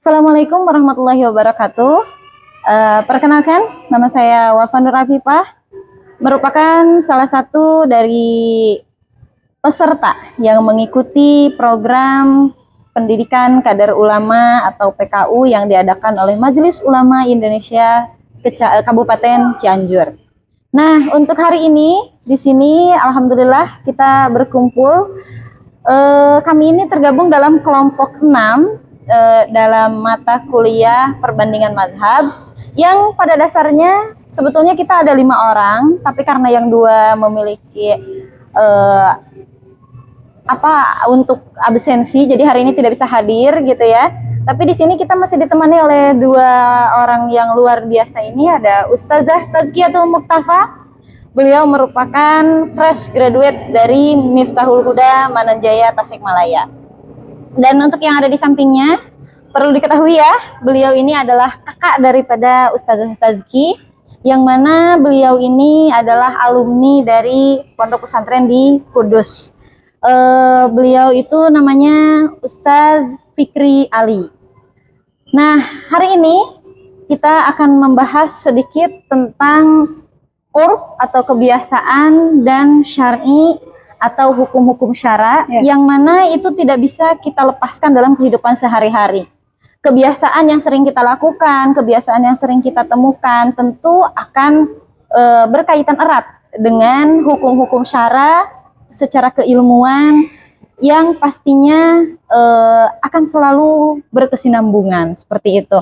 Assalamualaikum warahmatullahi wabarakatuh. Perkenalkan, nama saya Wafa Nur Afifah, merupakan salah satu dari peserta yang mengikuti program pendidikan kader ulama atau PKU yang diadakan oleh Majelis Ulama Indonesia Kabupaten Cianjur. Nah, untuk hari ini di sini alhamdulillah kita berkumpul. Kami ini tergabung dalam kelompok 6 dalam mata kuliah perbandingan mazhab yang pada dasarnya sebetulnya kita ada 5 orang, tapi karena yang 2 memiliki untuk absensi, jadi hari ini tidak bisa hadir gitu ya. Tapi di sini kita masih ditemani oleh 2 orang yang luar biasa ini, ada Ustazah Tazkiyatul Muqtafa. Beliau merupakan fresh graduate dari Miftahul Huda Mananjaya Tasikmalaya. Dan untuk yang ada di sampingnya, perlu diketahui ya, beliau ini adalah kakak daripada Ustazah Tazki, yang mana beliau ini adalah alumni dari Pondok Pesantren di Kudus. Beliau itu namanya Ustadz Fikri Ali. Nah, hari ini kita akan membahas sedikit tentang urf atau kebiasaan dan syar'i atau hukum-hukum syara yang mana itu tidak bisa kita lepaskan dalam kehidupan sehari-hari. Kebiasaan yang sering kita lakukan, kebiasaan yang sering kita temukan tentu akan berkaitan erat dengan hukum-hukum syara secara keilmuan yang pastinya akan selalu berkesinambungan seperti itu.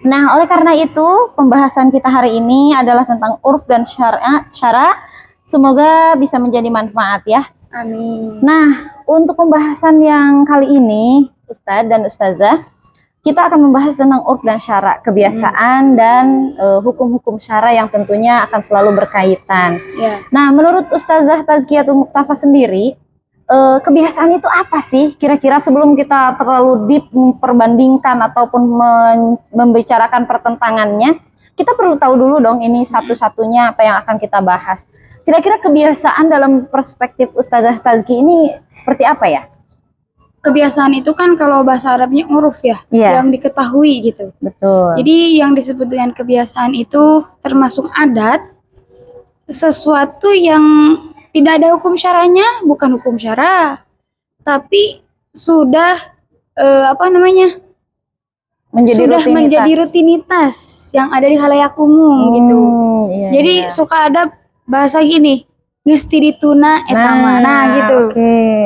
Nah, oleh karena itu pembahasan kita hari ini adalah tentang urf dan syara. Semoga bisa menjadi manfaat ya. Amin. Nah, untuk pembahasan yang kali ini, Ustadz dan Ustazah, kita akan membahas tentang urf dan syara, kebiasaan dan hukum-hukum syara yang tentunya akan selalu berkaitan. Nah, menurut Ustazah Tazkiyatul Muqtafa sendiri, kebiasaan itu apa sih? Kira-kira sebelum kita terlalu deep memperbandingkan ataupun membicarakan pertentangannya, kita perlu tahu dulu dong ini satu-satunya apa yang akan kita bahas. Kira-kira kebiasaan dalam perspektif Ustazah Tazki ini seperti apa ya? Kebiasaan itu kan kalau bahasa Arabnya uruf ya, yang diketahui gitu. Betul. Jadi yang disebut dengan kebiasaan itu termasuk adat, sesuatu yang tidak ada hukum syaranya, bukan hukum syara, tapi sudah menjadi rutinitas yang ada di khalayak umum gitu. Jadi suka ada bahasa gini, ngesti dituna etama, gitu.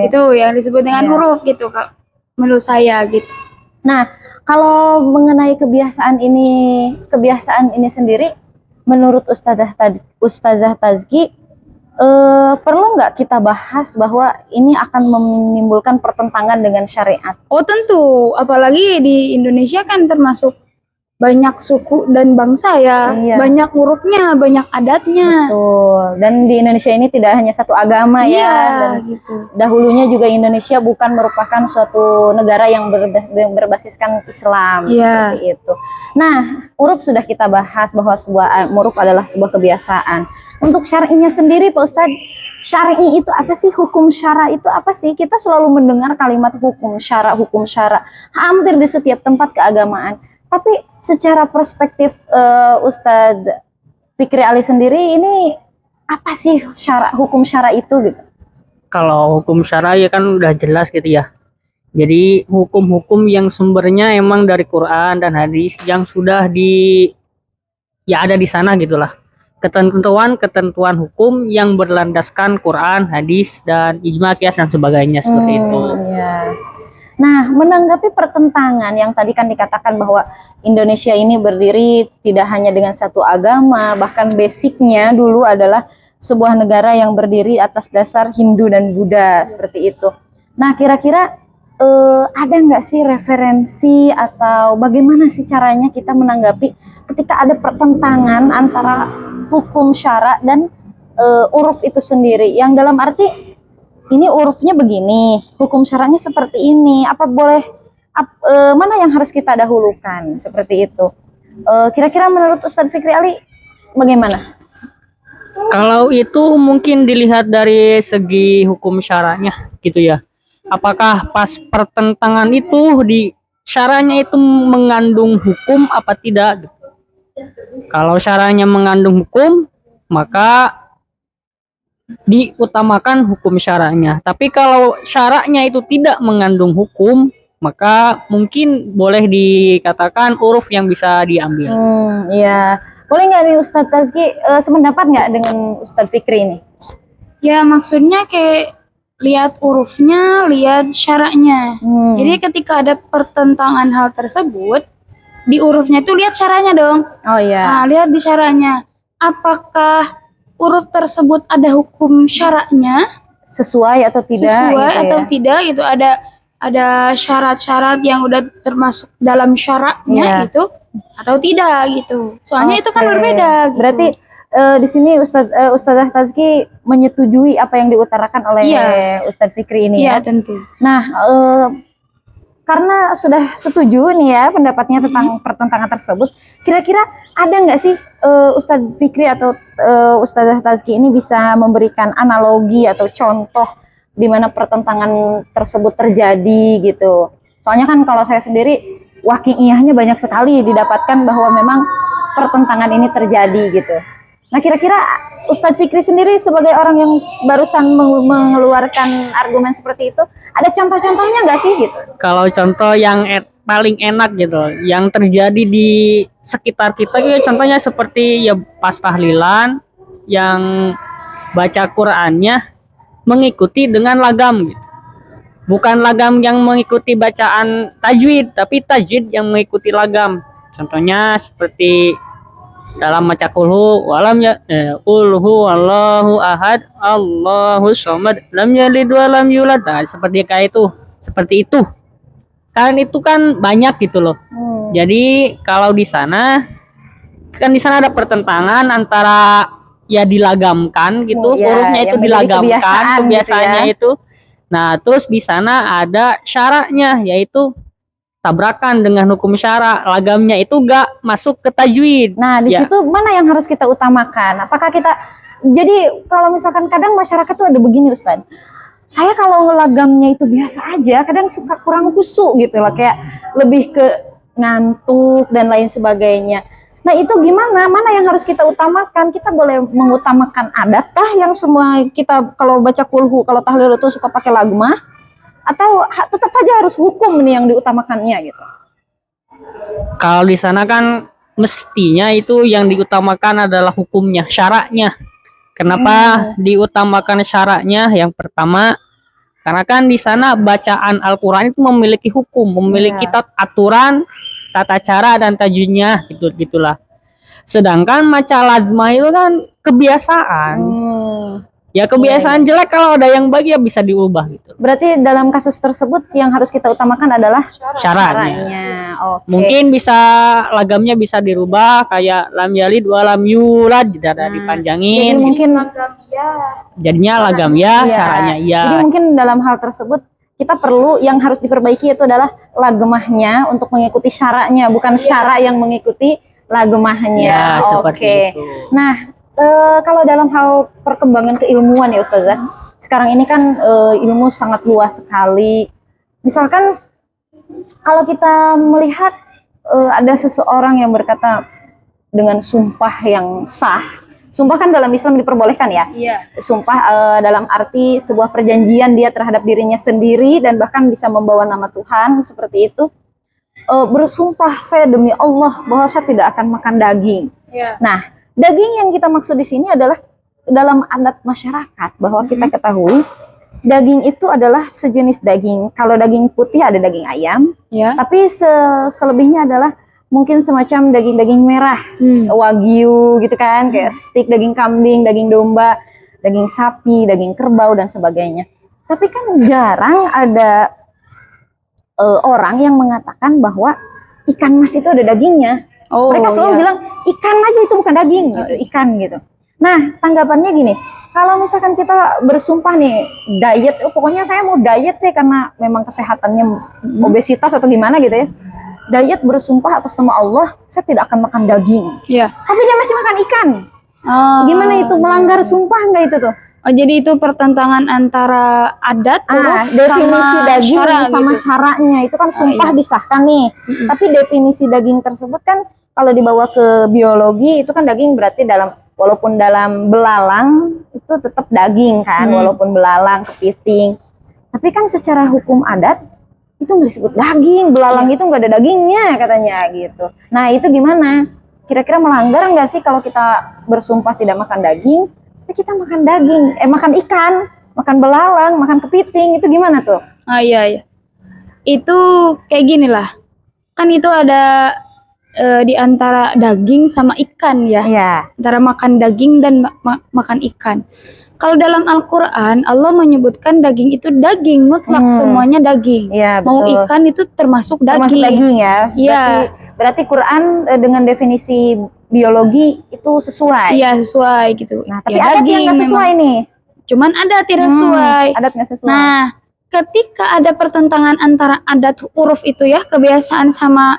Itu yang disebut dengan huruf gitu kalau menurut saya gitu. Nah, kalau mengenai kebiasaan ini sendiri, menurut Ustazah Tazki, perlu nggak kita bahas bahwa ini akan menimbulkan pertentangan dengan syariat? Oh tentu, apalagi di Indonesia kan termasuk banyak suku dan bangsa ya, banyak hurufnya, banyak adatnya. Betul. Dan di Indonesia ini tidak hanya satu agama dan gitu. Dahulunya juga Indonesia bukan merupakan suatu negara yang berbasiskan Islam seperti itu. Nah, uruf sudah kita bahas bahwa uruf adalah sebuah kebiasaan. Untuk syar'inya sendiri, Pak Ustadz, syar'i itu apa sih? Hukum syara itu apa sih? Kita selalu mendengar kalimat hukum syara hampir di setiap tempat keagamaan. Tapi secara perspektif Ustadz Fikri Ali sendiri, ini apa sih hukum syara itu gitu? Kalau hukum syara ya kan udah jelas gitu ya. Jadi hukum-hukum yang sumbernya emang dari Quran dan hadis yang sudah ada di sana gitulah. Ketentuan hukum yang berlandaskan Quran, hadis dan ijma, qiyas dan sebagainya seperti itu. Nah, menanggapi pertentangan yang tadi kan dikatakan bahwa Indonesia ini berdiri tidak hanya dengan satu agama, bahkan basicnya dulu adalah sebuah negara yang berdiri atas dasar Hindu dan Buddha seperti itu. Nah, kira-kira ada nggak sih referensi atau bagaimana sih caranya kita menanggapi ketika ada pertentangan antara hukum syara dan uruf itu sendiri, yang dalam arti ini urufnya begini, hukum syaranya seperti ini, mana yang harus kita dahulukan seperti itu? Kira-kira menurut Ustadz Fikri Ali bagaimana? Kalau itu mungkin dilihat dari segi hukum syaranya gitu ya. Apakah pas pertentangan itu syaranya itu mengandung hukum apa tidak. Kalau syaranya mengandung hukum, maka diutamakan hukum syaranya. Tapi kalau syaranya itu tidak mengandung hukum, maka mungkin boleh dikatakan uruf yang bisa diambil. Iya. Boleh nggak nih Ustadz Tazki sependapat nggak dengan Ustadz Fikri ini? Ya maksudnya kayak lihat urufnya, lihat syaraknya. Jadi ketika ada pertentangan hal tersebut, di urufnya itu lihat syaraknya dong. Oh iya. Nah, lihat di syaraknya. Apakah uruf tersebut ada hukum syaraknya? Sesuai atau tidak? Sesuai gitu atau ya? tidak gitu. Ada syarat-syarat yang udah termasuk dalam syaraknya gitu atau tidak gitu. Soalnya itu kan berbeda gitu. Berarti di sini Ustazah Tazki menyetujui apa yang diutarakan oleh Ustadz Fikri ini ya? Iya tentu. Nah, karena sudah setuju nih ya pendapatnya tentang pertentangan tersebut, kira-kira ada nggak sih Ustadz Fikri atau Ustazah Tazki ini bisa memberikan analogi atau contoh di mana pertentangan tersebut terjadi gitu? Soalnya kan kalau saya sendiri waqi'iyahnya banyak sekali didapatkan bahwa memang pertentangan ini terjadi gitu. Nah kira-kira Ustadz Fikri sendiri sebagai orang yang barusan mengeluarkan argumen seperti itu, ada contoh-contohnya nggak sih gitu? Kalau contoh yang paling enak gitu, yang terjadi di sekitar kita gitu, contohnya seperti ya pas tahlilan yang baca Qur'annya mengikuti dengan lagam gitu. Bukan lagam yang mengikuti bacaan tajwid, tapi tajwid yang mengikuti lagam. Contohnya seperti dalam baca kulhu walam ya ulhu Allahu ahad Allahu somad lam yalid wa lam yulad. Nah, seperti kayak itu, seperti itu. Kan itu kan banyak gitu loh. Jadi kalau di sana kan di sana ada pertentangan antara ya dilagamkan gitu, hurufnya itu dilagamkan, kebiasaannya itu. Nah, terus di sana ada syaratnya yaitu tabrakan dengan hukum syara, lagamnya itu gak masuk ke tajwid. Nah di situ mana yang harus kita utamakan? Apakah kita jadi kalau misalkan kadang masyarakat tuh ada begini Ustadz, saya kalau lagamnya itu biasa aja, kadang suka kurang khusyuk gitu lah, kayak lebih ke ngantuk dan lain sebagainya. Nah itu gimana? Mana yang harus kita utamakan? Kita boleh mengutamakan adat kah yang semua kita kalau baca kulhu, kalau tahlil itu suka pakai lagmah? Atau tetap aja harus hukum nih yang diutamakannya gitu? Kalau di sana kan mestinya itu yang diutamakan adalah hukumnya, syaratnya. Kenapa diutamakan syaratnya? Yang pertama, karena kan di sana bacaan Al-Quran itu memiliki hukum, memiliki aturan, tata cara dan tajwidnya, gitulah. Sedangkan maca lazmah itu kan kebiasaan. Ya kebiasaan jelek, kalau ada yang baik ya bisa diubah gitu. Berarti dalam kasus tersebut yang harus kita utamakan adalah syaratnya. Mungkin bisa lagamnya bisa dirubah kayak lam yalid wa lam yulad, dipanjangin. Jadi mungkin jadinya lagam ya, syaratnya ya. Jadi mungkin dalam hal tersebut kita perlu yang harus diperbaiki itu adalah lagemahnya untuk mengikuti syaratnya, bukan syarat yang mengikuti lagemahnya. Ya, seperti itu. Nah, kalau dalam hal perkembangan keilmuan ya Ustazah, sekarang ini kan ilmu sangat luas sekali. Misalkan kalau kita melihat ada seseorang yang berkata dengan sumpah yang sah. Sumpah kan dalam Islam diperbolehkan ya. Sumpah dalam arti sebuah perjanjian dia terhadap dirinya sendiri dan bahkan bisa membawa nama Tuhan seperti itu. Bersumpah saya demi Allah bahwa saya tidak akan makan daging. Nah, daging yang kita maksud di sini adalah dalam adat masyarakat bahwa kita ketahui daging itu adalah sejenis daging. Kalau daging putih ada daging ayam, tapi selebihnya adalah mungkin semacam daging-daging merah, wagyu gitu kan, kayak steak daging kambing, daging domba, daging sapi, daging kerbau dan sebagainya. Tapi kan jarang ada orang yang mengatakan bahwa ikan mas itu ada dagingnya. Mereka selalu bilang ikan aja itu bukan daging gitu, ikan gitu. Nah, tanggapannya gini, kalau misalkan kita bersumpah nih diet, pokoknya saya mau diet deh karena memang kesehatannya obesitas atau gimana gitu ya. Diet bersumpah atas nama Allah, saya tidak akan makan daging. Tapi dia masih makan ikan. Gimana itu melanggar sumpah nggak itu tuh? Oh, jadi itu pertentangan antara adat, uruf, definisi sama daging syara sama gitu. syara'nya itu kan sumpah iya. disahkan nih. Tapi definisi daging tersebut kan kalau dibawa ke biologi itu kan daging berarti walaupun dalam belalang itu tetap daging kan, walaupun belalang, kepiting. Tapi kan secara hukum adat itu nggak disebut daging, belalang itu nggak ada dagingnya katanya gitu. Nah itu gimana? Kira-kira melanggar nggak sih kalau kita bersumpah tidak makan daging, tapi kita makan daging, makan ikan, makan belalang, makan kepiting, itu gimana tuh? Iya. Itu kayak gini lah. Kan itu ada di antara daging sama ikan ya. Iya. Antara makan daging dan makan ikan. Kalau dalam Al-Quran, Allah menyebutkan daging itu daging, mutlak semuanya daging. Iya, mau betul. ikan itu termasuk daging. Termasuk daging ya. Iya. Berarti Quran dengan definisi biologi itu sesuai. Iya, sesuai gitu. Nah, tapi ya, adat yang nggak sesuai nih. Cuman ada tidak sesuai. Adat nggak sesuai. Nah, ketika ada pertentangan antara adat uruf itu ya, kebiasaan sama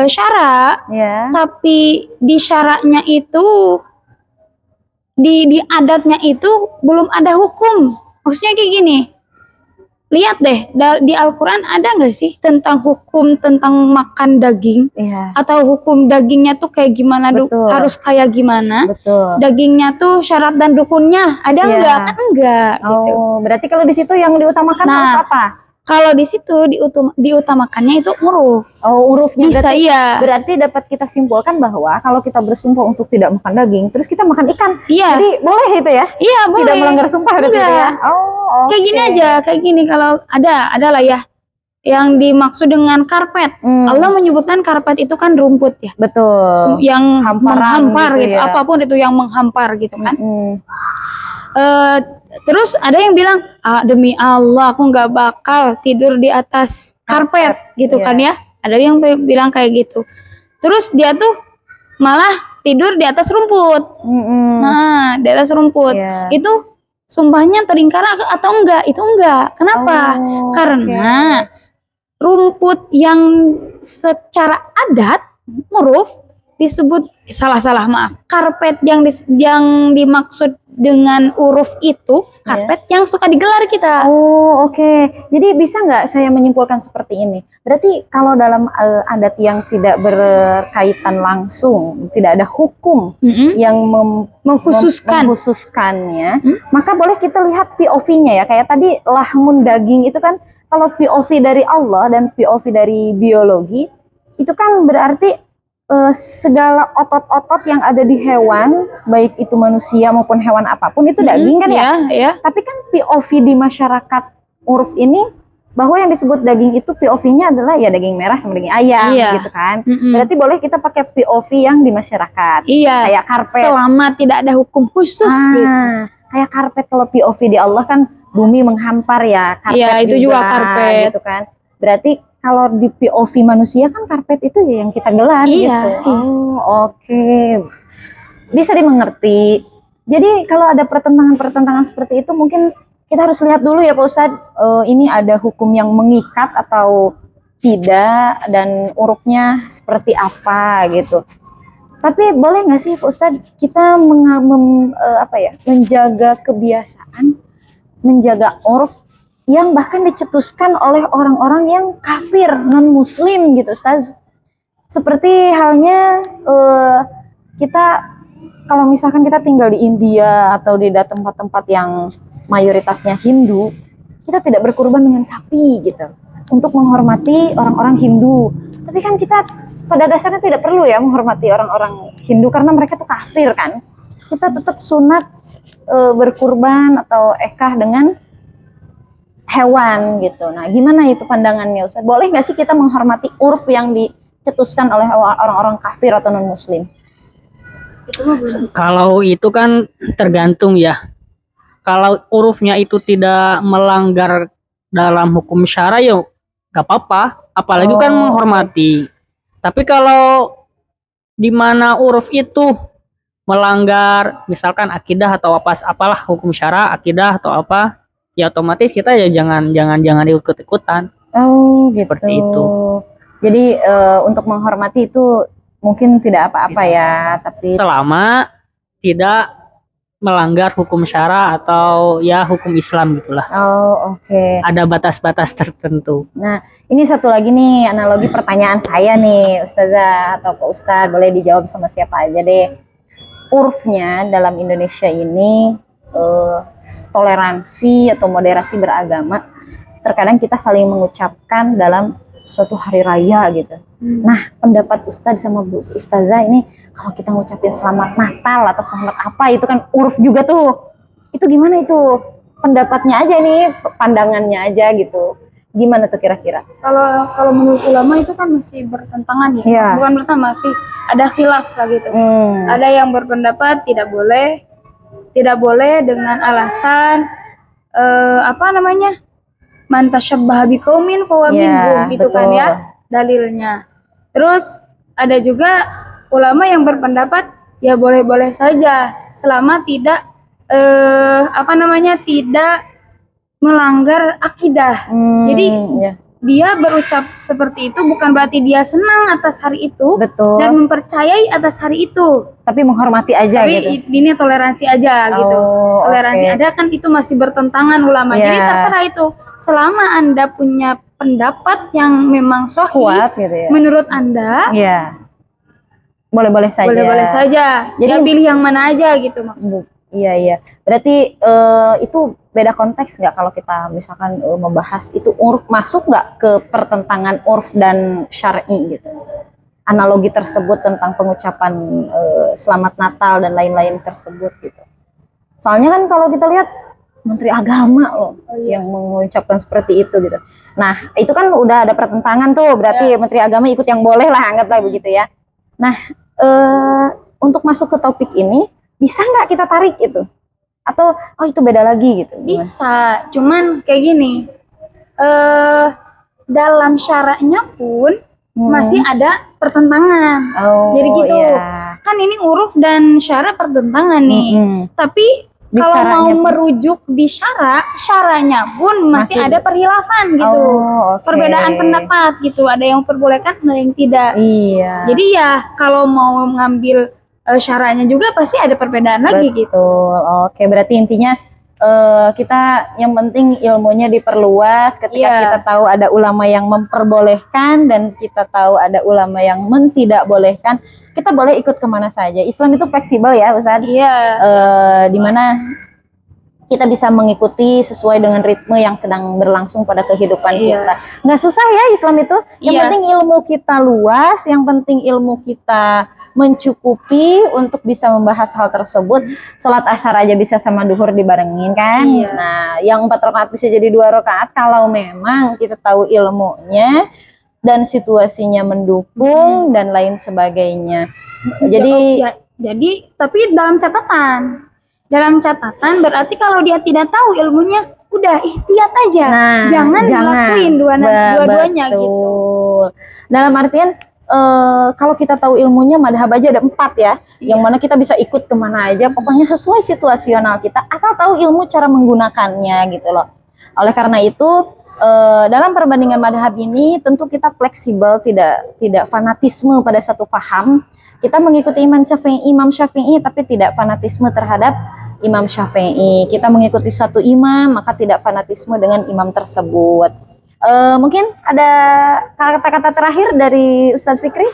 syara, tapi di syaranya itu di adatnya itu belum ada hukum. Maksudnya kayak gini, lihat deh di Al-Quran ada nggak sih tentang hukum tentang makan daging, atau hukum dagingnya tuh kayak gimana, harus kayak gimana, dagingnya tuh syarat dan rukunnya ada nggak? Kan enggak. Gitu. Berarti kalau di situ yang diutamakan harus apa? Kalau di situ diutamakannya itu uruf. Urufnya bisa. Berarti dapat kita simpulkan bahwa kalau kita bersumpah untuk tidak makan daging, terus kita makan ikan, jadi boleh itu ya? Iya, boleh. Tidak melanggar sumpah gitu ya? Kayak gini aja, kayak gini. Kalau ada lah ya yang dimaksud dengan karpet. Allah menyebutkan karpet itu kan rumput ya. Betul. Yang menghampar gitu, ya. Apapun itu yang menghampar gitu kan. Terus ada yang bilang, demi Allah aku nggak bakal tidur di atas karpet gitu kan ya. Ada yang bilang kayak gitu. Terus dia tuh malah tidur di atas rumput. Nah, di atas rumput. Itu sumpahnya teringkar atau enggak? Itu enggak. Kenapa? Karena rumput yang secara adat, uruf, disebut salah maaf. Karpet yang dimaksud dengan uruf itu karpet yang suka digelar kita. Jadi bisa nggak saya menyimpulkan seperti ini? Berarti kalau dalam adat yang tidak berkaitan langsung, tidak ada hukum yang mengkhususkannya, maka boleh kita lihat POV-nya ya. Kayak tadi lahmun daging itu kan, kalau POV dari Allah dan POV dari biologi, itu kan berarti segala otot-otot yang ada di hewan, baik itu manusia maupun hewan apapun, itu daging kan ya? Tapi kan POV di masyarakat uruf ini, bahwa yang disebut daging itu POV-nya adalah ya daging merah sama daging ayam gitu kan. Berarti boleh kita pakai POV yang di masyarakat. Kayak karpet. Selama tidak ada hukum khusus gitu. Kayak karpet, kalau POV di Allah kan bumi menghampar ya, karpet itu juga karpet gitu kan. Berarti kalau di POV manusia kan karpet itu ya yang kita gelar gitu. Bisa dimengerti. Jadi kalau ada pertentangan seperti itu, mungkin kita harus lihat dulu ya Pak Ustadz, ini ada hukum yang mengikat atau tidak, dan urufnya seperti apa gitu. Tapi boleh nggak sih Pak Ustadz kita menjaga kebiasaan, menjaga uruf yang bahkan dicetuskan oleh orang-orang yang kafir, non-muslim gitu Ustaz. Seperti halnya kita, kalau misalkan kita tinggal di India atau di tempat-tempat yang mayoritasnya Hindu, kita tidak berkurban dengan sapi gitu, untuk menghormati orang-orang Hindu. Tapi kan kita pada dasarnya tidak perlu ya menghormati orang-orang Hindu, karena mereka tuh kafir kan. Kita tetap sunat berkurban atau ekah dengan hewan gitu. Nah, gimana itu pandangannya Ustaz? Boleh nggak sih kita menghormati urf yang dicetuskan oleh orang-orang kafir atau non-muslim? Kalau itu kan tergantung ya. Kalau urufnya itu tidak melanggar dalam hukum syara, ya nggak apa-apa. Apalagi kan menghormati. Tapi kalau di mana uruf itu melanggar, misalkan akidah atau apalah hukum syara, akidah atau apa, ya otomatis kita ya jangan ikut-ikutan. Gitu. Seperti itu. Jadi untuk menghormati itu mungkin tidak apa-apa ya, tapi selama tidak melanggar hukum syara atau ya hukum Islam gitulah. Oh, oke. Ada batas-batas tertentu. Nah, ini satu lagi nih analogi pertanyaan saya nih, Ustazah atau Pak Ustadz, boleh dijawab sama siapa aja deh. Urfnya dalam Indonesia ini toleransi atau moderasi beragama, terkadang kita saling mengucapkan dalam suatu hari raya gitu. Nah, pendapat Ustadz sama Bu Ustazah ini, kalau kita ngucapin selamat Natal atau selamat apa, itu kan urf juga tuh. Itu gimana itu? Pendapatnya aja nih, pandangannya aja gitu. Gimana tuh kira-kira? Kalau menurut ulama itu kan masih bertentangan ya. Iya. Bukan bertentangan, masih ada khilaf lah gitu. Ada yang berpendapat tidak boleh dengan alasan man tasyabbaha biqaumin fahuwa minhum, itu kan ya dalilnya. Terus ada juga ulama yang berpendapat ya boleh-boleh saja selama tidak tidak melanggar akidah. Jadi dia berucap seperti itu bukan berarti dia senang atas hari itu. Betul. Dan mempercayai atas hari itu. Tapi menghormati aja tapi gitu. Tapi ini toleransi aja gitu. Toleransi ada kan itu masih bertentangan ulama. Jadi terserah itu. Selama Anda punya pendapat yang memang sahih gitu ya, menurut Anda, boleh-boleh saja. Boleh-boleh saja. Jadi pilih yang mana aja gitu maksudnya. Iya. Berarti itu beda konteks nggak kalau kita misalkan membahas itu urf, masuk nggak ke pertentangan urf dan syar'i gitu? Analogi tersebut tentang pengucapan selamat Natal dan lain-lain tersebut gitu. Soalnya kan kalau kita lihat Menteri Agama loh yang mengucapkan seperti itu gitu. Nah, itu kan udah ada pertentangan tuh, berarti Menteri Agama ikut yang boleh lah, anggaplah begitu ya. Nah, untuk masuk ke topik ini, bisa nggak kita tarik itu? Atau itu beda lagi gitu? Bisa, cuman kayak gini, dalam syaratnya pun masih ada pertentangan. Jadi gitu, kan ini uruf dan syara pertentangan nih. Tapi kalau mau merujuk di syaranya pun masih ada perkhilafan gitu. Perbedaan pendapat gitu. Ada yang perbolehkan, ada yang tidak. Iya. Jadi ya kalau mau mengambil syaranya juga pasti ada perbedaan lagi gitu. Oke, berarti intinya kita yang penting ilmunya diperluas ketika kita tahu ada ulama yang memperbolehkan dan kita tahu ada ulama yang tidak bolehkan, kita boleh ikut kemana saja. Islam itu fleksibel ya Ustaz. Dimana kita bisa mengikuti sesuai dengan ritme yang sedang berlangsung pada kehidupan kita. Nggak susah ya Islam itu. Yang penting ilmu kita luas, yang penting ilmu kita mencukupi untuk bisa membahas hal tersebut. Sholat asar aja bisa sama duhur dibarengin kan. Nah, yang 4 rakaat bisa jadi 2 rakaat kalau memang kita tahu ilmunya dan situasinya mendukung dan lain sebagainya. Jadi tapi dalam catatan berarti kalau dia tidak tahu ilmunya, udah ihtiyat aja. Jangan dilakuin dua-duanya gitu. Dalam artian kalau kita tahu ilmunya madhab aja ada 4 ya, yang mana kita bisa ikut kemana aja, pokoknya sesuai situasional kita, asal tahu ilmu cara menggunakannya gitu loh. Oleh karena itu dalam perbandingan madhab ini tentu kita fleksibel, tidak fanatisme pada satu paham. Kita mengikuti Imam Syafi'i tapi tidak fanatisme terhadap Imam Syafi'i. Kita mengikuti satu imam maka tidak fanatisme dengan imam tersebut. Mungkin ada kata-kata terakhir dari Ustadz Fikri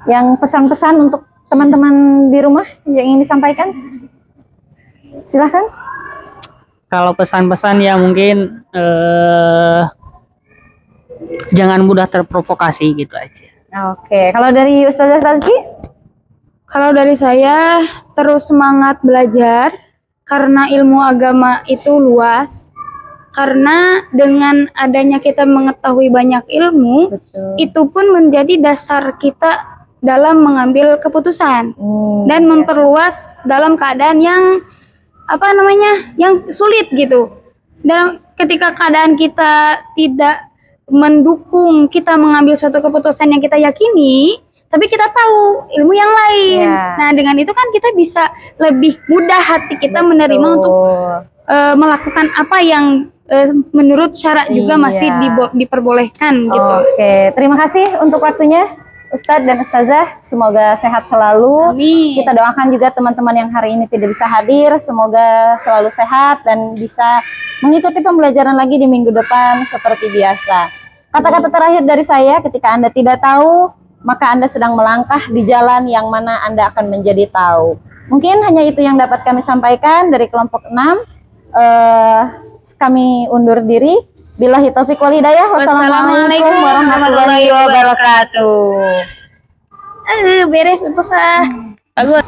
yang pesan-pesan untuk teman-teman di rumah yang ingin disampaikan. Silahkan. Kalau pesan-pesan ya mungkin jangan mudah terprovokasi gitu aja. Oke, kalau dari Ustazah Tazki? Kalau dari saya terus semangat belajar karena ilmu agama itu luas. Karena dengan adanya kita mengetahui banyak ilmu, itu pun menjadi dasar kita dalam mengambil keputusan dan memperluas dalam keadaan yang yang sulit gitu. Dan ketika keadaan kita tidak mendukung kita mengambil suatu keputusan yang kita yakini, tapi kita tahu ilmu yang lain. Nah, dengan itu kan kita bisa lebih mudah hati kita menerima untuk melakukan apa yang menurut syarat juga masih diperbolehkan gitu. Oke, terima kasih untuk waktunya Ustadz dan Ustazah semoga sehat selalu. Amin. Kita doakan juga teman-teman yang hari ini tidak bisa hadir, semoga selalu sehat dan bisa mengikuti pembelajaran lagi di minggu depan seperti biasa. Kata-kata terakhir dari saya, ketika Anda tidak tahu, maka Anda sedang melangkah di jalan yang mana Anda akan menjadi tahu. Mungkin hanya itu yang dapat kami sampaikan dari kelompok 6. Kami undur diri. Billahi taufiq wal hidayah. Wassalamualaikum warahmatullahi wabarakatuh. Beres untuk Bagus.